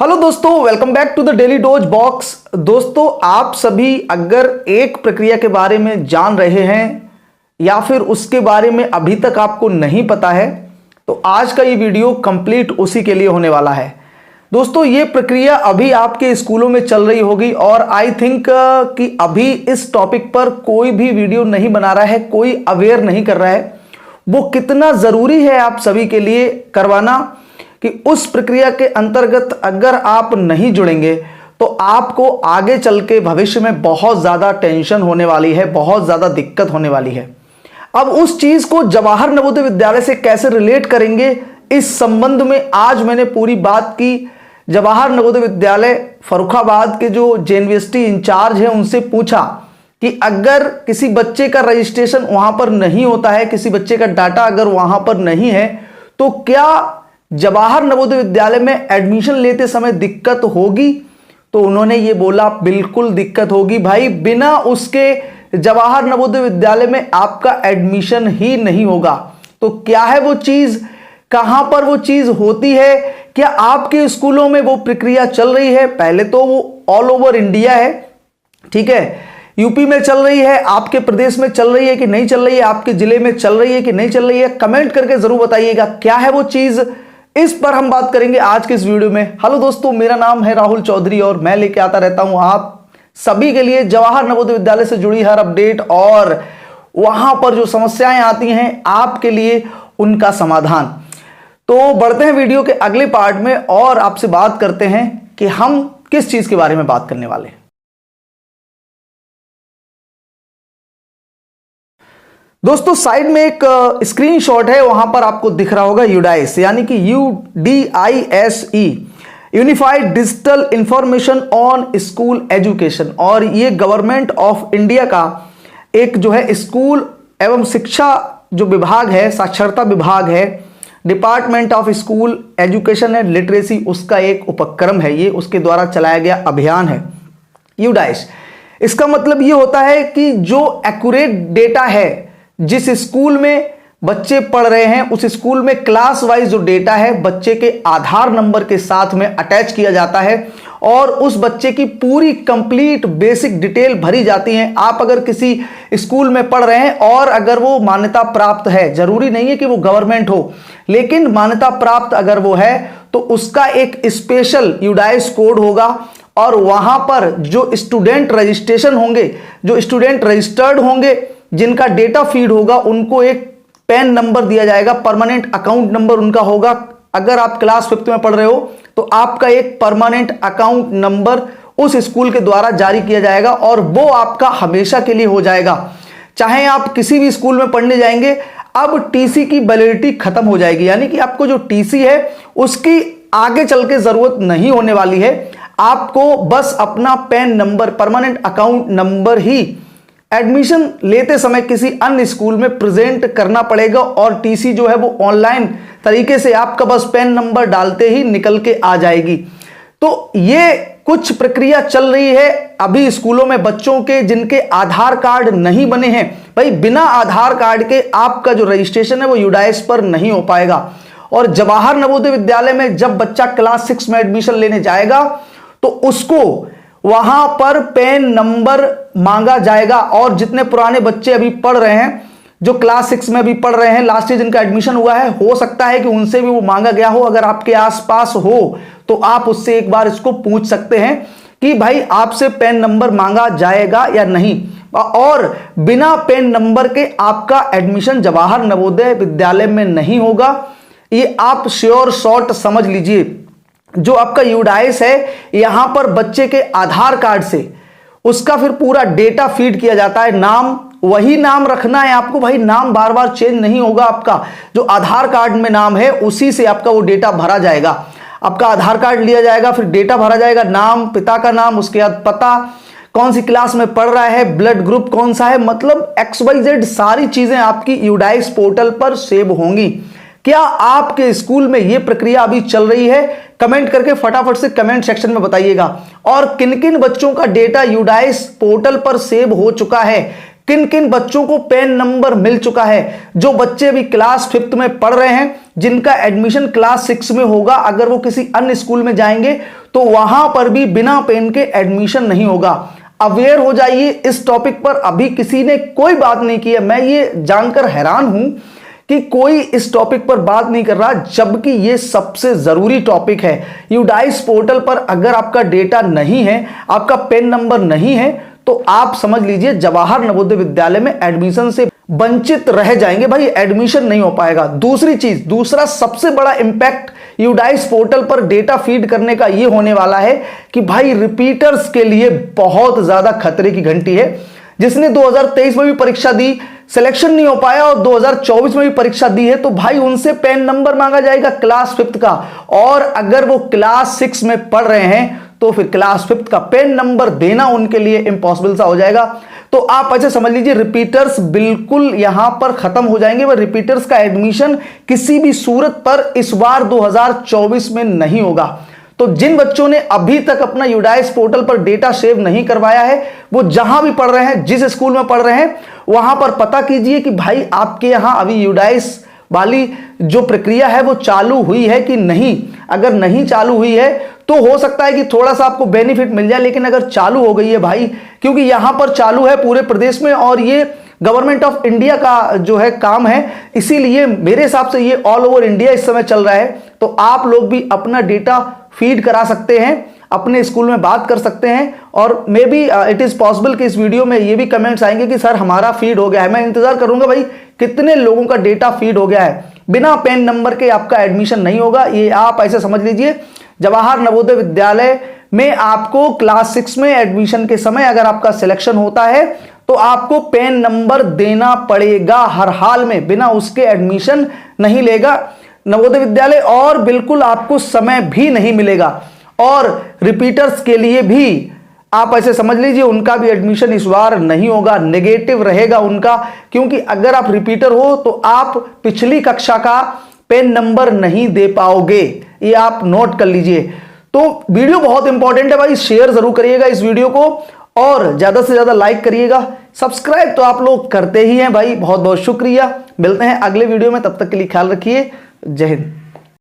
Hello दोस्तों, welcome back to the Daily Dose Box. दोस्तों, आप सभी अगर एक प्रक्रिया के बारे में जान रहे हैं या फिर उसके बारे में अभी तक आपको नहीं पता है तो आज का ये वीडियो कंप्लीट उसी के लिए होने वाला है। दोस्तों, ये प्रक्रिया अभी आपके स्कूलों में चल रही होगी और आई थिंक कि अभी इस टॉपिक पर कोई भी वीडियो नहीं बना रहा है, कोई अवेयर नहीं कर रहा है। वो कितना जरूरी है आप सभी के लिए करवाना कि उस प्रक्रिया के अंतर्गत अगर आप नहीं जुड़ेंगे तो आपको आगे चल के भविष्य में बहुत ज़्यादा टेंशन होने वाली है, बहुत ज़्यादा दिक्कत होने वाली है। अब उस चीज़ को जवाहर नवोदय विद्यालय से कैसे रिलेट करेंगे, इस संबंध में आज मैंने पूरी बात की। जवाहर नवोदय विद्यालय फर्रुखाबाद के जो जेएनवीएसटी इंचार्ज हैं उनसे पूछा कि अगर किसी बच्चे का रजिस्ट्रेशन वहां पर नहीं होता है, किसी बच्चे का डाटा अगर वहां पर नहीं है, तो क्या जवाहर नवोदय विद्यालय में एडमिशन लेते समय दिक्कत होगी? तो उन्होंने ये बोला, बिल्कुल दिक्कत होगी भाई, बिना उसके जवाहर नवोदय विद्यालय में आपका एडमिशन ही नहीं होगा। तो क्या है वो चीज, कहां पर वो चीज होती है, क्या आपके स्कूलों में वो प्रक्रिया चल रही है? पहले तो वो ऑल ओवर इंडिया है, ठीक है, यूपी में चल रही है, आपके प्रदेश में चल रही है कि नहीं चल रही है, आपके जिले में चल रही है कि नहीं चल रही है, कमेंट करके जरूर बताइएगा क्या है वो चीज। इस पर हम बात करेंगे आज के इस वीडियो में। हेलो दोस्तों, मेरा नाम है राहुल चौधरी और मैं लेके आता रहता हूं आप सभी के लिए जवाहर नवोदय विद्यालय से जुड़ी हर अपडेट और वहां पर जो समस्याएं आती हैं आपके लिए उनका समाधान। तो बढ़ते हैं वीडियो के अगले पार्ट में और आपसे बात करते हैं कि हम किस चीज के बारे में बात करने वाले हैं। दोस्तों, साइड में एक स्क्रीनशॉट है, वहां पर आपको दिख रहा होगा यूडाइस, यानी कि UDISE, unified digital information on school education. और ये गवर्नमेंट ऑफ इंडिया का एक जो है स्कूल एवं शिक्षा जो विभाग है, साक्षरता विभाग है, department of school education and literacy, उसका एक उपक्रम है, ये उसके द्वारा चलाया गया अभियान है यूडाइस। इसका मतलब ये होता है कि जो एक्यूरेट डेटा है, जिस स्कूल में बच्चे पढ़ रहे हैं उस स्कूल में क्लास वाइज जो डेटा है बच्चे के आधार नंबर के साथ में अटैच किया जाता है और उस बच्चे की पूरी कंप्लीट बेसिक डिटेल भरी जाती है। आप अगर किसी स्कूल में पढ़ रहे हैं और अगर वो मान्यता प्राप्त है, जरूरी नहीं है कि वो गवर्नमेंट हो, लेकिन मान्यता प्राप्त अगर वो है तो उसका एक स्पेशल यूडाइस कोड होगा और वहां पर जो स्टूडेंट रजिस्ट्रेशन होंगे, जो स्टूडेंट रजिस्टर्ड होंगे, जिनका डेटा फीड होगा, उनको एक पैन नंबर दिया जाएगा, परमानेंट अकाउंट नंबर उनका होगा। अगर आप क्लास 5th में पढ़ रहे हो तो आपका एक परमानेंट अकाउंट नंबर उस स्कूल के द्वारा जारी किया जाएगा और वो आपका हमेशा के लिए हो जाएगा। चाहे आप किसी भी स्कूल में पढ़ने जाएंगे, अब टीसी की वैलिडिटी खत्म हो जाएगी, यानी कि आपको जो टीसी है उसकी आगे चल के जरूरत नहीं होने वाली है। आपको बस अपना PAN number, permanent account number ही एडमिशन लेते समय किसी अन्य स्कूल में प्रेजेंट करना पड़ेगा और टीसी जो है वो ऑनलाइन तरीके से आपका बस पैन नंबर डालते ही निकल के आ जाएगी। तो ये कुछ प्रक्रिया चल रही है अभी स्कूलों में बच्चों के जिनके आधार कार्ड नहीं बने हैं। भाई, बिना आधार कार्ड के आपका जो रजिस्ट्रेशन है वो यूडाइस पर नहीं हो पाएगा। और जवाहर नवोदय विद्यालय में जब बच्चा क्लास 6 में एडमिशन लेने जाएगा तो उसको वहां पर पैन नंबर मांगा जाएगा और जितने पुराने बच्चे अभी पढ़ रहे हैं, जो क्लास 6 में अभी पढ़ रहे हैं, लास्ट ईयर जिनका एडमिशन हुआ है, हो सकता है कि उनसे भी वो मांगा गया हो। अगर आपके आसपास हो तो आप उससे एक बार इसको पूछ सकते हैं कि भाई आपसे पैन नंबर मांगा जाएगा या नहीं। और बिना पैन नंबर के आपका एडमिशन जवाहर नवोदय विद्यालय में नहीं होगा, ये आप श्योर शॉर्ट समझ लीजिए। जो आपका यूडाइस है, यहां पर बच्चे के आधार कार्ड से उसका फिर पूरा डेटा फीड किया जाता है। नाम वही नाम रखना है आपको, भाई नाम बार बार चेंज नहीं होगा। आपका जो आधार कार्ड में नाम है उसी से आपका वो डेटा भरा जाएगा। आपका आधार कार्ड लिया जाएगा, फिर डेटा भरा जाएगा, नाम, पिता का नाम, उसके बाद पता, कौन सी क्लास में पढ़ रहा है, ब्लड ग्रुप कौन सा है, मतलब XYZ सारी चीजें आपकी यूडाइस पोर्टल पर सेव होंगी। क्या आपके स्कूल में यह प्रक्रिया अभी चल रही है? कमेंट करके फटाफट से कमेंट सेक्शन में बताइएगा। और किन किन बच्चों का डेटा यूडाइस पोर्टल पर सेव हो चुका है, किन किन बच्चों को पैन नंबर मिल चुका है। जो बच्चे अभी क्लास 5th में पढ़ रहे हैं, जिनका एडमिशन क्लास 6 में होगा, अगर वो किसी अन्य स्कूल में जाएंगे तो वहां पर भी बिना पेन के एडमिशन नहीं होगा। अवेयर हो जाइए इस टॉपिक पर। अभी किसी ने कोई बात नहीं की है। मैं ये जानकर हैरान हूं कि कोई इस टॉपिक पर बात नहीं कर रहा, जबकि ये सबसे जरूरी टॉपिक है। यूडाइस पोर्टल पर अगर आपका डेटा नहीं है, आपका पेन नंबर नहीं है, तो आप समझ लीजिए जवाहर नवोदय विद्यालय में एडमिशन से वंचित रह जाएंगे। भाई एडमिशन नहीं हो पाएगा। दूसरी चीज, दूसरा सबसे बड़ा इंपैक्ट यूडाइस पोर्टल पर डेटा फीड करने का यह होने वाला है कि भाई रिपीटर्स के लिए बहुत ज्यादा खतरे की घंटी है। जिसने 2023 में भी परीक्षा दी, सिलेक्शन नहीं हो पाया और 2024 में भी परीक्षा दी है, तो भाई उनसे पैन नंबर मांगा जाएगा क्लास 5th का। और अगर वो क्लास 6 में पढ़ रहे हैं तो फिर क्लास 5th का पेन नंबर देना उनके लिए इम्पॉसिबल सा हो जाएगा। तो आप ऐसे समझ लीजिए रिपीटर्स बिल्कुल यहां पर खत्म हो जाएंगे। वह रिपीटर्स का एडमिशन किसी भी सूरत पर इस बार 2024 में नहीं होगा। तो जिन बच्चों ने अभी तक अपना यूडाइस पोर्टल पर डेटा सेव नहीं करवाया है, वो जहां भी पढ़ रहे हैं, जिस स्कूल में पढ़ रहे हैं, वहां पर पता कीजिए कि भाई आपके यहां अभी यूडाइस वाली जो प्रक्रिया है वो चालू हुई है कि नहीं। अगर नहीं चालू हुई है तो हो सकता है कि थोड़ा सा आपको बेनिफिट मिल जाए, लेकिन अगर चालू हो गई है भाई, क्योंकि यहां पर चालू है पूरे प्रदेश में और ये गवर्नमेंट ऑफ इंडिया का जो है काम है, इसीलिए मेरे हिसाब से ये ऑल ओवर इंडिया इस समय चल रहा है। तो आप लोग भी अपना डेटा फीड करा सकते हैं, अपने स्कूल में बात कर सकते हैं। और may be it is possible कि इस वीडियो में ये भी कमेंट्स आएंगे कि सर हमारा फीड हो गया है। मैं इंतजार करूंगा भाई कितने लोगों का डेटा फीड हो गया है। बिना पेन नंबर के आपका एडमिशन नहीं होगा। ये आप ऐसे समझ लीजिए जवाहर नवोदय विद्यालय में आपको क्लास 6 में एडमिशन के समय अगर आपका सिलेक्शन होता है तो आपको पेन नंबर देना पड़ेगा हर हाल में, बिना उसके एडमिशन नहीं लेगा नवोदय विद्यालय। और बिल्कुल आपको समय भी नहीं मिलेगा। और रिपीटर्स के लिए भी आप ऐसे समझ लीजिए उनका भी एडमिशन इस बार नहीं होगा, नेगेटिव रहेगा उनका। क्योंकि अगर आप रिपीटर हो तो आप पिछली कक्षा का पेन नंबर नहीं दे पाओगे, ये आप नोट कर लीजिए। तो वीडियो बहुत इंपॉर्टेंट है भाई, शेयर जरूर करिएगा इस वीडियो को और ज्यादा से ज्यादा लाइक करिएगा। सब्सक्राइब तो आप लोग करते ही हैं भाई, बहुत बहुत शुक्रिया। मिलते हैं अगले वीडियो में, तब तक के लिए ख्याल रखिए। जय हिंद।